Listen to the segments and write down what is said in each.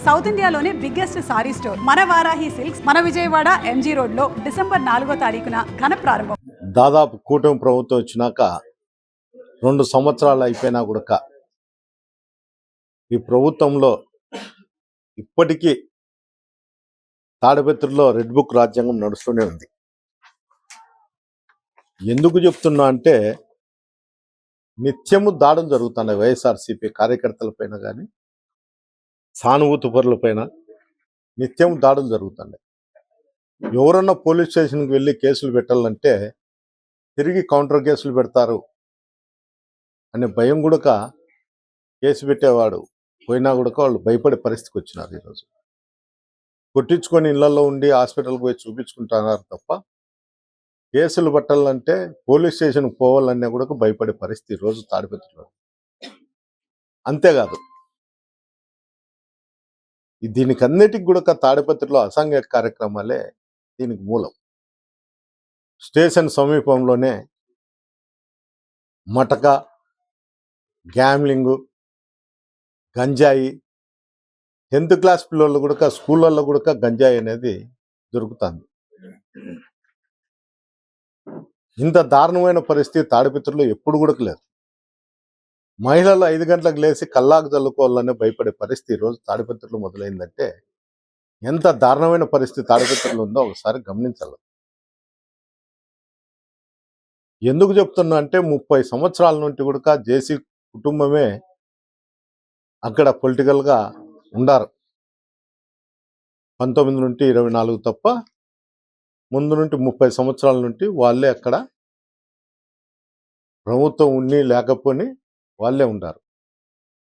South ఇండియాలోనే biggest sorry store మన Varahi silks మన విజయవాడ ఎంజీ రోడ్ లో డిసెంబర్ 4వ తారీఖున ఘన ప్రారంభం. దాదాపు కూటమి ప్రభుత్వం వచ్చినాక 2 సంవత్సరాలు అయిపోయినా కూడా ఈ ప్రభుత్వంలో ఇప్పటికీ తాడిపత్రిలో రెడ్ బుక్ రాజ్యాంగం నడుస్తూనే ఉంది. ఎందుకు చెప్తున్నా అంటే నిత్యము దాడులు జరుగుతున్నాయి వైఎస్ఆర్సీపీ కార్యకర్తల పైన కానీ సానుభూతి పరుల పైన నిత్యం దాడులు జరుగుతున్నాయి. ఎవరన్నా పోలీస్ స్టేషన్కి వెళ్ళి కేసులు పెట్టాలంటే తిరిగి కౌంటర్ కేసులు పెడతారు అనే భయం కూడా కేసు పెట్టేవాడు పోయినా కూడా వాళ్ళు భయపడే పరిస్థితికి వచ్చినారు. ఈరోజు కొట్టించుకొని ఇళ్లలో ఉండి హాస్పిటల్కి పోయి చూపించుకుంటున్నారు తప్ప కేసులు పట్టాలంటే పోలీస్ స్టేషన్కి పోవాలన్నా కూడా భయపడే పరిస్థితి ఈరోజు తాడిపత్రిలో. అంతేకాదు దీనికి అన్నిటికి కూడా తాడిపత్రిలో అసాంఘిక కార్యక్రమాలే దీనికి మూలం. స్టేషన్ సమీపంలోనే మటక, గ్యామ్లింగు, గంజాయి, 10th క్లాస్ పిల్లలు కూడా స్కూళ్ళల్లో కూడా గంజాయి అనేది దొరుకుతుంది. ఇంత దారుణమైన పరిస్థితి తాడిపత్రిలో ఎప్పుడు కూడా లేదు. మహిళలు 5 గంటలకు లేచి కల్లాకు చల్లుకోవాలనే భయపడే పరిస్థితి ఈరోజు తాడిపత్రిలో మొదలైందంటే ఎంత దారుణమైన పరిస్థితి తాడిపత్రిలో ఉందో ఒకసారి గమనించాలి. ఎందుకు చెప్తున్నా అంటే 30 సంవత్సరాల నుండి కూడా జేసీ కుటుంబమే అక్కడ పొలిటికల్గా ఉండారు. 19 నుండి 24 తప్ప ముందు నుండి 30 సంవత్సరాల నుండి వాళ్ళే అక్కడ ప్రభుత్వం ఉన్ని లేకపోని వాళ్ళే ఉండారు.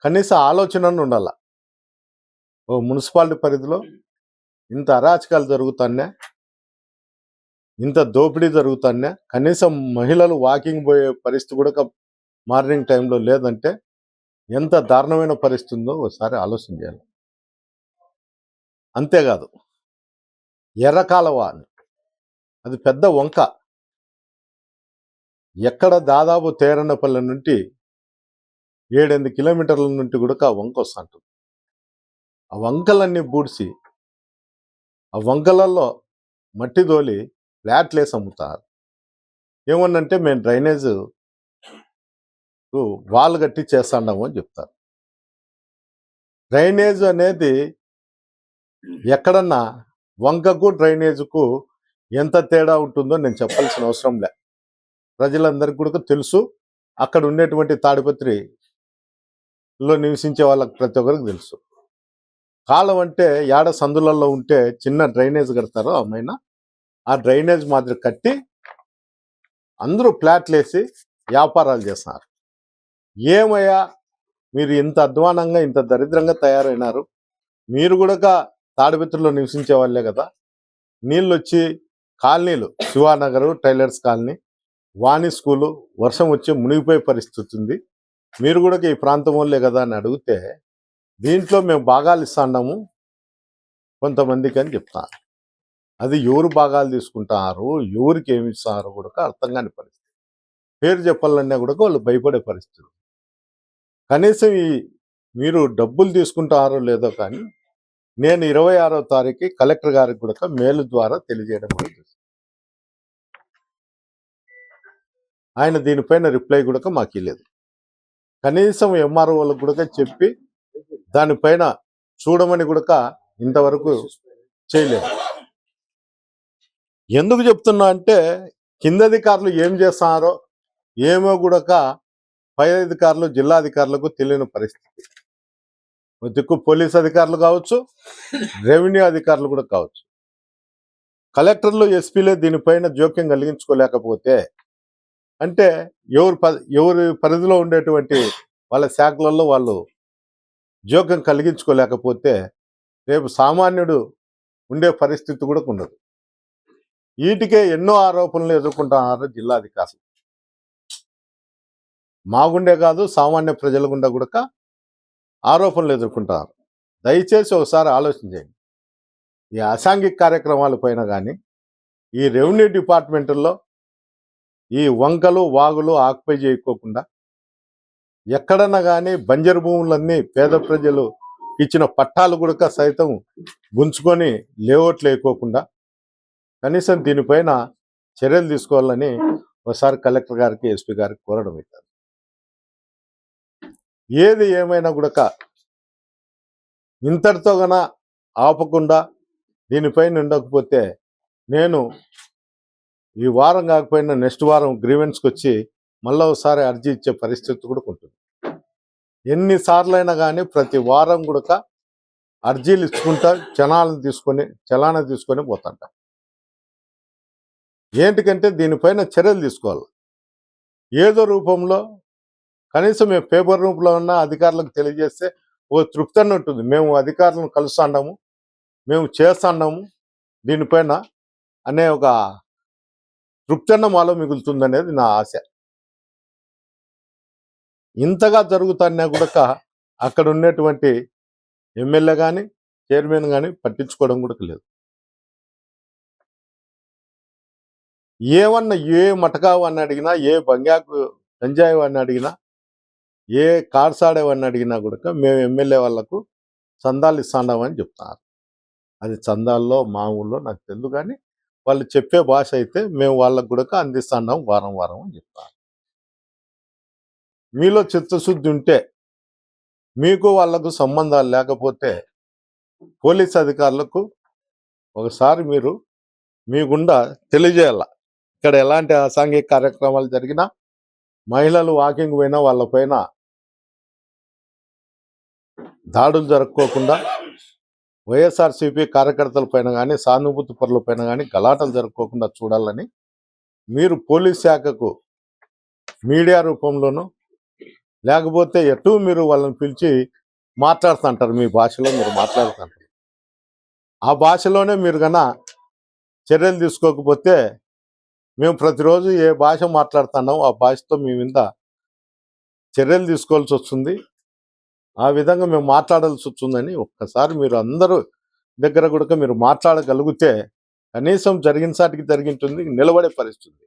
కనీస ఆలోచనను ఉండాల. ఓ మున్సిపాలిటీ పరిధిలో ఇంత అరాచకాలు జరుగుతానే, ఇంత దోపిడీ జరుగుతానే, కనీసం మహిళలు వాకింగ్ పోయే పరిస్థితి కూడా మార్నింగ్ టైంలో లేదంటే ఎంత దారుణమైన పరిస్థితి ఉందో ఒకసారి ఆలోచన చేయాలి. అంతేకాదు ఎర్రకాలవ అది పెద్ద వంక, ఎక్కడ దాదాపు తేరన్నపల్లి నుండి 7-8 కిలోమీటర్ల నుండి కూడా ఆ వంక వస్తుంటుంది. ఆ వంకలన్నీ బూడ్చి ఆ వంకలలో మట్టి దోలి ఫ్లాట్లేసి అమ్ముతారు. ఏమన్నంటే మేము డ్రైనేజ్ వాళ్ళు కట్టి చేస్తాము అని చెప్తారు. డ్రైనేజ్ అనేది ఎక్కడన్నా వంకకు డ్రైనేజ్కు ఎంత తేడా ఉంటుందో నేను చెప్పాల్సిన అవసరం లే. ప్రజలందరికీ కూడా తెలుసు. అక్కడ ఉండేటువంటి తాడిపత్రిలో నివసించే వాళ్ళకి ప్రతి ఒక్కరికి తెలుసు. కాలం అంటే ఏడ సందులలో ఉంటే చిన్న డ్రైనేజ్ కడతారో అమ్మాయిన ఆ డ్రైనేజ్ మాదిరి కట్టి అందరూ ఫ్లాట్లేసి వ్యాపారాలు చేస్తున్నారు. ఏమయ్యా మీరు ఇంత అధ్వానంగా ఇంత దరిద్రంగా తయారైనారు? మీరు కూడా తాడిపత్రిలో నివసించే వాళ్ళే కదా. నీళ్ళు వచ్చి కాలనీలు శివానగర్, టైలర్స్ కాలనీ, వాణి స్కూలు వర్షం వచ్చి మునిగిపోయే పరిస్థితి ఉంది. మీరు కూడా ఈ ప్రాంతం వాళ్ళే కదా అని అడిగితే దీంట్లో మేము భాగాలు ఇస్తున్నాము కొంతమందికి అని చెప్తారు. అది ఎవరు భాగాలు తీసుకుంటారు, ఎవరికి ఏమి ఇస్తారు కూడా అర్థం కాని పరిస్థితి. పేరు చెప్పాలన్నా కూడా వాళ్ళు భయపడే పరిస్థితి. కనీసం మీరు డబ్బులు తీసుకుంటారో లేదో కానీ నేను 26వ తారీఖు కలెక్టర్ గారికి కూడా మెయిల్ ద్వారా తెలియజేయడం జరిగింది. ఆయన దీనిపైన రిప్లై కూడా మాకు ఇవ్వలేదు. కనీసం ఎంఆర్ఓలకు కూడా చెప్పి దానిపైన చూడమని కూడా ఇంతవరకు చేయలేదు. ఎందుకు చెప్తున్నా అంటే కింద అధికారులు ఏం చేస్తున్నారో ఏమో కూడా పై అధికారులు, జిల్లా అధికారులకు తెలియని పరిస్థితి. దిక్కు పోలీస్ అధికారులు కావచ్చు, రెవెన్యూ అధికారులు కూడా కావచ్చు. కలెక్టర్లు, ఎస్పీలే దీనిపైన జోక్యం కలిగించుకోలేకపోతే అంటే ఎవరి పరిధిలో ఉండేటువంటి వాళ్ళ శాఖలలో వాళ్ళు జోక్యం కలిగించుకోలేకపోతే రేపు సామాన్యుడు ఉండే పరిస్థితి కూడా ఉండదు. వీటికే ఎన్నో ఆరోపణలు ఎదుర్కొంటున్నారు జిల్లా అధికారులు. మాగుండే కాదు సామాన్య ప్రజల గుండా కూడా ఆరోపణలు ఎదుర్కొంటారు. దయచేసి ఒకసారి ఆలోచించండి. ఈ అసాంఘిక కార్యక్రమాల పైన కానీ ఈ రెవెన్యూ డిపార్ట్మెంట్లో ఈ వంకలు వాగులు ఆక్యుపై చేయకోకుండా ఎక్కడన్నా కానీ బంజరు భూములన్నీ పేద ప్రజలు ఇచ్చిన పట్టాలు కూడా సైతం గుంజుకొని లేఅవుట్లు వేయకోకుండా కనీసం దీనిపైన చర్యలు తీసుకోవాలని ఒకసారి కలెక్టర్ గారికి ఎస్పీ గారికి కోరడం అవుతుంది. ఏది ఏమైనా కూడా ఇంతటితో గన ఆపకుండా దీనిపైన ఉండకపోతే నేను ఈ వారం కాకపోయినా నెక్స్ట్ వారం గ్రీవెన్స్కి వచ్చి మళ్ళీ ఒకసారి అర్జీ ఇచ్చే పరిస్థితి కూడా ఉంటుంది. ఎన్నిసార్లైనా కానీ ప్రతి వారం కూడా అర్జీలు ఇచ్చుకుంటా చలానా తీసుకొని పోతాంట. ఏంటికంటే దీనిపైన చర్యలు తీసుకోవాలి. ఏదో రూపంలో కనీసం మేము పేపర్ రూపంలో ఉన్న అధికారులకు తెలియజేస్తే ఓ తృప్తి అని ఉంటుంది. మేము అధికారులను కలుస్తున్నాము, మేము చేస్తున్నాము దీనిపైన అనే ఒక తృప్తి మాలో మిగులుతుందనేది నా ఆశ. ఇంతగా జరుగుతున్నా కూడా అక్కడ ఉన్నటువంటి ఎమ్మెల్యే కానీ చైర్మన్ కానీ పట్టించుకోవడం కూడా లేదు. ఏమన్నా ఏ మటకావు అని అడిగినా, ఏ బంగాకు గంజాయి అని అడిగినా, ఏ కార్సాడేవని అడిగినా కూడా మేము ఎమ్మెల్యే వాళ్ళకు చందాలు ఇస్తాండామని చెప్తున్నారు. అది చందాల్లో మా ఊళ్ళో నాకు తెలియదు, కానీ వాళ్ళు చెప్పే భాష అయితే మేము వాళ్ళకు కూడా అందిస్తున్నాం వారం వారం అని చెప్తారు. మీలో చిత్తశుద్ధి ఉంటే, మీకు వాళ్ళకు సంబంధాలు లేకపోతే పోలీస్ అధికారులకు ఒకసారి మీరు మీ గుండా తెలియజేయాల. ఇక్కడ ఎలాంటి అసాంఘిక కార్యక్రమాలు జరిగినా, మహిళలు వాకింగ్ పోయినా వాళ్ళపైన దాడులు జరుపుకోకుండా, వైఎస్ఆర్సీపీ కార్యకర్తల పైన కానీ సానుభూతి పరుల పైన కానీ గలాటలు జరుపుకోకుండా చూడాలని మీరు పోలీస్ శాఖకు మీడియా రూపంలోనూ లేకపోతే ఎటు మీరు వాళ్ళని పిలిచి మాట్లాడుతుంటారు. మీ భాషలో మీరు మాట్లాడుతుంటారు. ఆ భాషలోనే మీరు కన్నా చర్యలు తీసుకోకపోతే మేము ప్రతిరోజు ఏ భాష మాట్లాడుతున్నామో ఆ భాషతో మీ మీద చర్యలు తీసుకోవాల్సి వస్తుంది. ఆ విధంగా మేము మాట్లాడాల్సి వస్తుందని ఒక్కసారి మీరు అందరూ దగ్గర కూడా మీరు మాట్లాడగలిగితే కనీసం జరిగిన సాటికి జరిగింటుంది, నిలబడే పరిస్థితి.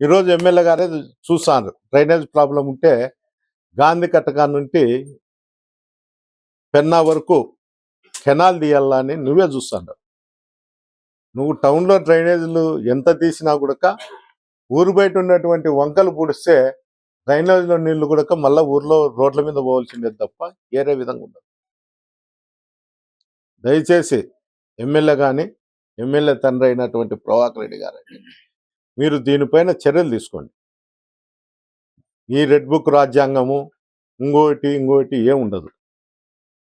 ఈరోజు ఎమ్మెల్యే గారే చూస్తాను, డ్రైనేజ్ ప్రాబ్లం ఉంటే గాంధీ కట్టగా నుండి పెన్నా వరకు కెనాల్ తీయాలని నువ్వే చూస్తాడు. నువ్వు టౌన్లో డ్రైనేజీలు ఎంత తీసినా కూడా ఊరు బయట ఉన్నటువంటి వంకలు పూడిస్తే డ్రైనేజ్లో నీళ్లు కూడా మళ్ళీ ఊర్లో రోడ్ల మీద పోవాల్సిందే తప్ప వేరే విధంగా ఉండదు. దయచేసి ఎమ్మెల్యే కానీ ఎమ్మెల్యే తండ్రి అయినటువంటి ప్రభాకర్ రెడ్డి గారు మీరు దీనిపైన చర్యలు తీసుకోండి. ఈ రెడ్ బుక్ రాజ్యాంగము ఇంకోటి ఏం ఉండదు.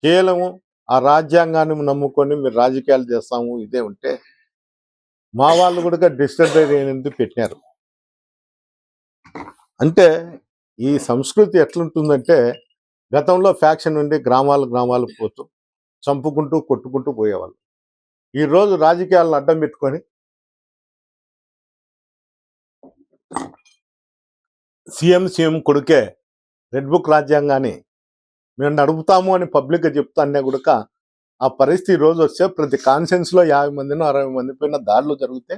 కేవలము ఆ రాజ్యాంగాన్ని నమ్ముకొని మీరు రాజకీయాలు చేస్తాము ఇదే ఉంటే మా వాళ్ళు కూడా డిస్టర్బ్ అనేది పెట్టినారు. అంటే ఈ సంస్కృతి ఎట్లుంటుందంటే గతంలో ఫ్యాక్షన్ నుండి గ్రామాలు పోతూ చంపుకుంటూ కొట్టుకుంటూ పోయేవాళ్ళు. ఈరోజు రాజకీయాలను అడ్డం పెట్టుకొని సీఎం కొడుకే రెడ్ బుక్ రాజ్యాంగాన్ని మేము నడుపుతాము అని పబ్లిక్గా చెప్తానే కూడా ఆ పరిస్థితి రోజు వస్తే ప్రతి కాన్ఫరెన్స్లో 50 మందినో 60 మంది పైన దాడులు జరిగితే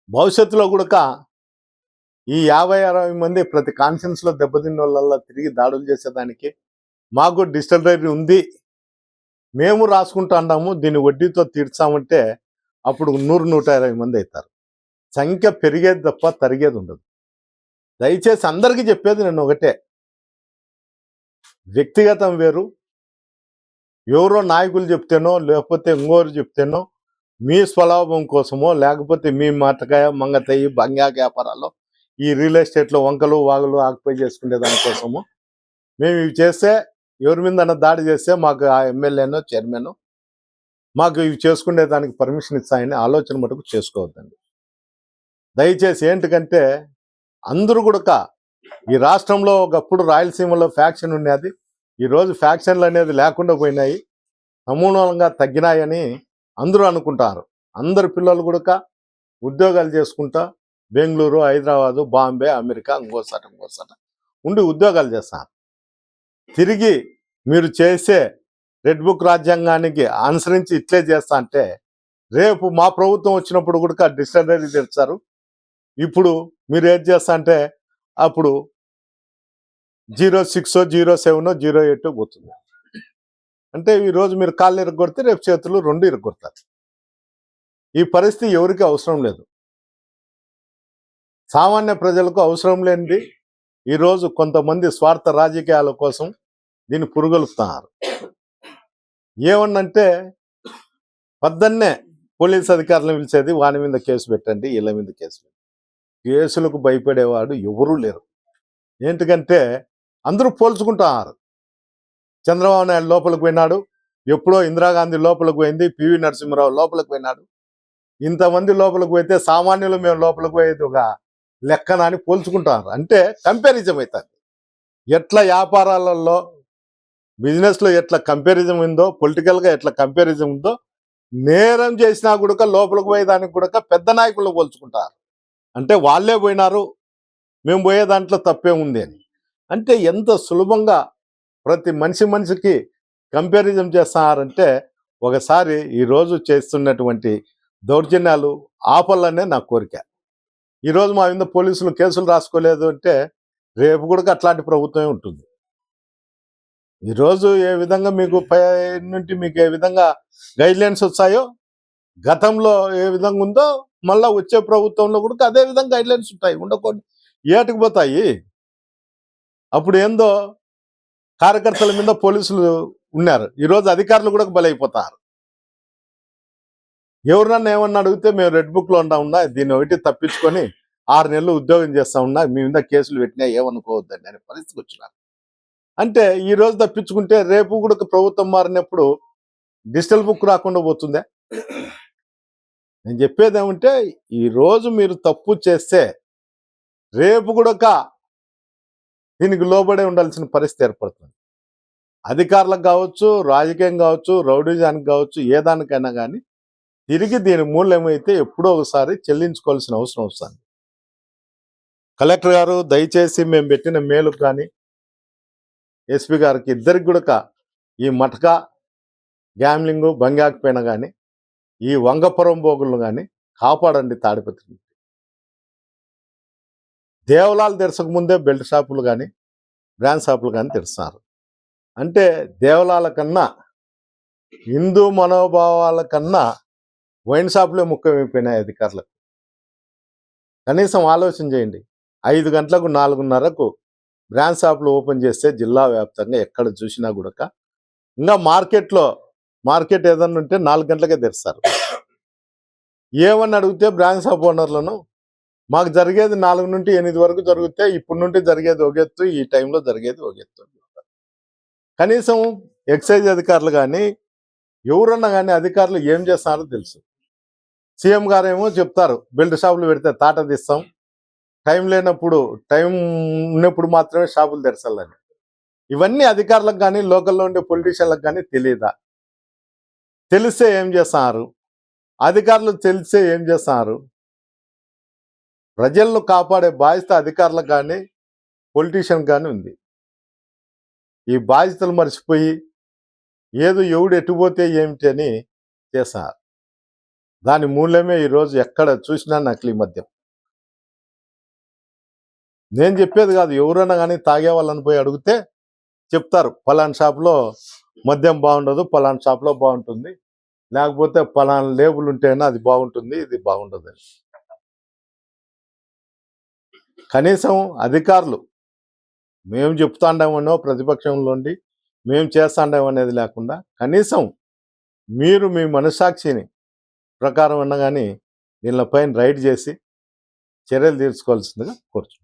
భవిష్యత్తులో కూడా ఈ 50-60 మంది ప్రతి కాన్ఫరెన్స్లో దెబ్బతిన్న వాళ్ళ తిరిగి దాడులు చేసేదానికి మాకు డిజిటల్ డైరీ ఉంది, మేము రాసుకుంటూ అన్నాము, దీన్ని వడ్డీతో తీర్చామంటే అప్పుడు 100-120 మంది అవుతారు. సంఖ్య పెరిగేది తప్ప తరిగేది ఉండదు. దయచేసి అందరికీ చెప్పేది నేను ఒకటే, వ్యక్తిగతం వేరు, ఎవరో నాయకులు చెప్తేనో లేకపోతే ఇంకోరు చెప్తేనో మీ స్వలాభం కోసమో లేకపోతే మీ మాటకాయ మంగతాయి బంగాక వ్యాపారాల్లో ఈ రియల్ ఎస్టేట్లో వంకలు వాగులు ఆక్యుపై చేసుకునే దానికోసము మేము ఇవి చేస్తే ఎవరి మీద దాడి చేస్తే మాకు ఆ ఎమ్మెల్యేనో చైర్మన్ మాకు ఇవి చేసుకునే దానికి పర్మిషన్ ఇస్తాయని ఆలోచన మటుకు చేసుకోవద్దండి. దయచేసి ఏంటికంటే అందరూ కూడా ఈ రాష్ట్రంలో ఒకప్పుడు రాయలసీమలో ఫ్యాక్షన్ ఉండేది, ఈరోజు ఫ్యాక్షన్లు అనేది లేకుండా పోయినాయి, సమూలంగా తగ్గినాయని అందరూ అనుకుంటారు. అందరు పిల్లలు కూడా ఉద్యోగాలు చేసుకుంటా బెంగళూరు, హైదరాబాదు, బాంబే, అమెరికా ఇంకోసాట ఉండి ఉద్యోగాలు చేస్తారు. తిరిగి మీరు చేసే రెడ్ బుక్ రాజ్యాంగానికి అనుసరించి ఇట్లే చేస్తా అంటే రేపు మా ప్రభుత్వం వచ్చినప్పుడు కూడా డిస్టర్బరీ తెచ్చారు. ఇప్పుడు మీరు ఏం చేస్తా అంటే అప్పుడు 06, 07, 08 పోతుంది. అంటే ఈరోజు మీరు కాళ్ళు ఇరగొడితే రేపు చేతులు రెండు ఇరగొడతారు. ఈ పరిస్థితి ఎవరికి అవసరం లేదు. సామాన్య ప్రజలకు అవసరం లేనిది ఈరోజు కొంతమంది స్వార్థ రాజకీయాల కోసం దీన్ని పురుగొలుపుతున్నారు. ఏమన్నంటే పొద్దున్నే పోలీస్ అధికారులను పిలిచేది, వాని మీద కేసు పెట్టండి, వీళ్ళ మీద కేసు పెట్టండి. కేసులకు భయపడేవాడు ఎవరూ లేరు. ఏంటికంటే అందరూ పోల్చుకుంటున్నారు. చంద్రబాబు నాయుడు లోపలికి పోయినాడు, ఎప్పుడో ఇందిరాగాంధీ లోపలికి పోయింది, పివి నరసింహరావు లోపలికి పోయినాడు. ఇంతమంది లోపలికి పోతే సామాన్యులు మేము లోపలికి పోయేది ఒక లెక్కన అని పోల్చుకుంటున్నారు. అంటే కంపారిజం అవుతుంది. ఎట్లా వ్యాపారాలలో బిజినెస్లో ఎట్లా కంపారిజం ఉందో, పొలిటికల్గా ఎట్లా కంపారిజం ఉందో, నేరం చేసినా కూడా లోపలికి పోయేదానికి కూడా పెద్ద నాయకులు పోల్చుకుంటారు. అంటే వాళ్ళే పోయినారు, మేము పోయే దాంట్లో తప్పే ఉంది అని. అంటే ఎంత సులభంగా ప్రతి మనిషికి కంపారిజం చేస్తున్నారంటే ఒకసారి ఈరోజు చేస్తున్నటువంటి దౌర్జన్యాలు ఆపాలనే నా కోరిక. ఈరోజు మా మీద పోలీసులు కేసులు రాసుకోలేదు అంటే రేపు కూడా అట్లాంటి ప్రభుత్వమే ఉంటుంది. ఈరోజు ఏ విధంగా మీకు పై నుండి మీకు ఏ విధంగా గైడ్లైన్స్ వచ్చాయో, గతంలో ఏ విధంగా ఉందో మళ్ళీ వచ్చే ప్రభుత్వంలో కూడా అదే విధంగా గైడ్లైన్స్ ఉంటాయి. ఉండకూడదు ఏటుకు పోతాయి. అప్పుడు ఏందో కార్యకర్తల మీద పోలీసులు ఉన్నారు, ఈరోజు అధికారులు కూడా బలైపోతారు. ఎవరినన్నా ఏమన్నా అడిగితే మేము రెడ్ బుక్లో ఉన్నా, దీన్ని ఒకటి తప్పించుకొని 6 నెలలు ఉద్యోగం చేస్తా ఉన్నా, మీ మీద కేసులు పెట్టినా ఏమనుకోవద్దండి అనే పరిస్థితికి వచ్చినారు. అంటే ఈ రోజు తప్పించుకుంటే రేపు కూడా ప్రభుత్వం మారినప్పుడు డిజిటల్ బుక్ రాకుండా పోతుందా? నేను చెప్పేది ఏమంటే ఈరోజు మీరు తప్పు చేస్తే రేపు కూడా దీనికి లోబడే ఉండాల్సిన పరిస్థితి ఏర్పడుతుంది. అధికారులకు కావచ్చు, రాజకీయం కావచ్చు, రౌడీజానికి కావచ్చు, ఏ దానికైనా కానీ తిరిగి దీని మూల్యమైతే ఎప్పుడో ఒకసారి చెల్లించుకోవాల్సిన అవసరం వస్తుంది. కలెక్టర్ గారు దయచేసి మేము పెట్టిన మేలుకు కానీ ఎస్పీ గారికి ఇద్దరికి కూడా ఈ మటకా గ్యామ్లింగు బంగాకపోయినా కానీ ఈ వంగపురం బోగులను కానీ కాపాడండి. తాడిపత్రి దేవాలయాలు తెరచక ముందే బెల్ట్ షాపులు కానీ బ్రాండ్ షాపులు కానీ తెరుస్తున్నారు. అంటే దేవాలయాల కన్నా, హిందూ మనోభావాల కన్నా వైన్ షాపులే ముఖ్యమైపోయినాయి అధికారులకు. కనీసం ఆలోచన చేయండి. 5 గంటలకు 4:30కు బ్రాండ్ షాపులు ఓపెన్ చేస్తే జిల్లా వ్యాప్తంగా ఎక్కడ చూసినా కూడా ఇంకా మార్కెట్ ఏదన్నా ఉంటే 4 గంటలకే తెరుస్తారు. ఏమని అడిగితే బ్రాండ్ షాప్ ఓనర్లను మాకు జరిగేది 4 నుండి 8 వరకు జరిగితే ఇప్పుడు నుండి జరిగేది ఒక ఎత్తు, ఈ టైంలో జరిగేది ఒక ఎత్తు. కనీసం ఎక్సైజ్ అధికారులు కానీ ఎవరన్నా కానీ అధికారులు ఏం చేస్తారో తెలుసు. సీఎం గారేమో చెప్తారు బెల్ట్ షాపులు పెడితే తాట తీస్తాం, టైం లేనప్పుడు, టైం ఉన్నప్పుడు మాత్రమే షాపులు తెరచాలని. ఇవన్నీ అధికారులకు కానీ లోకల్లో ఉండే పొలిటీషియన్లకు కానీ తెలియదా? తెలిస్తే ఏం చేస్తున్నారు? అధికారులు తెలిస్తే ఏం చేస్తున్నారు? ప్రజలను కాపాడే బాధ్యత అధికారులకు కానీ పొలిటీషియన్ కానీ ఉంది. ఈ బాధ్యతలు మర్చిపోయి ఏదో ఎవడు ఎట్టుపోతే ఏమిటి అని చేస్తున్నారు. దాని మూల్యమే ఈరోజు ఎక్కడ చూసినా నకిలీ మద్యం. నేను చెప్పేది కాదు, ఎవరైనా కానీ తాగే వాళ్ళని పోయి అడిగితే చెప్తారు పలానా షాప్లో మద్యం బాగుండదు, పలానా షాప్లో బాగుంటుంది, లేకపోతే పలానా లేబుల్ ఉంటేనే అది బాగుంటుంది, ఇది బాగుండదు అని. కనీసం అధికారులు మేము చెప్తాండామనో ప్రతిపక్షంలో ఉండి మేము చేస్తాండామనేది లేకుండా కనీసం మీరు మీ మనస్సాక్షిని ప్రకారం అన్నా కానీ దీనిపైన రైడ్ చేసి చర్యలు తీసుకోవాల్సిందిగా కోరుచున్నాను.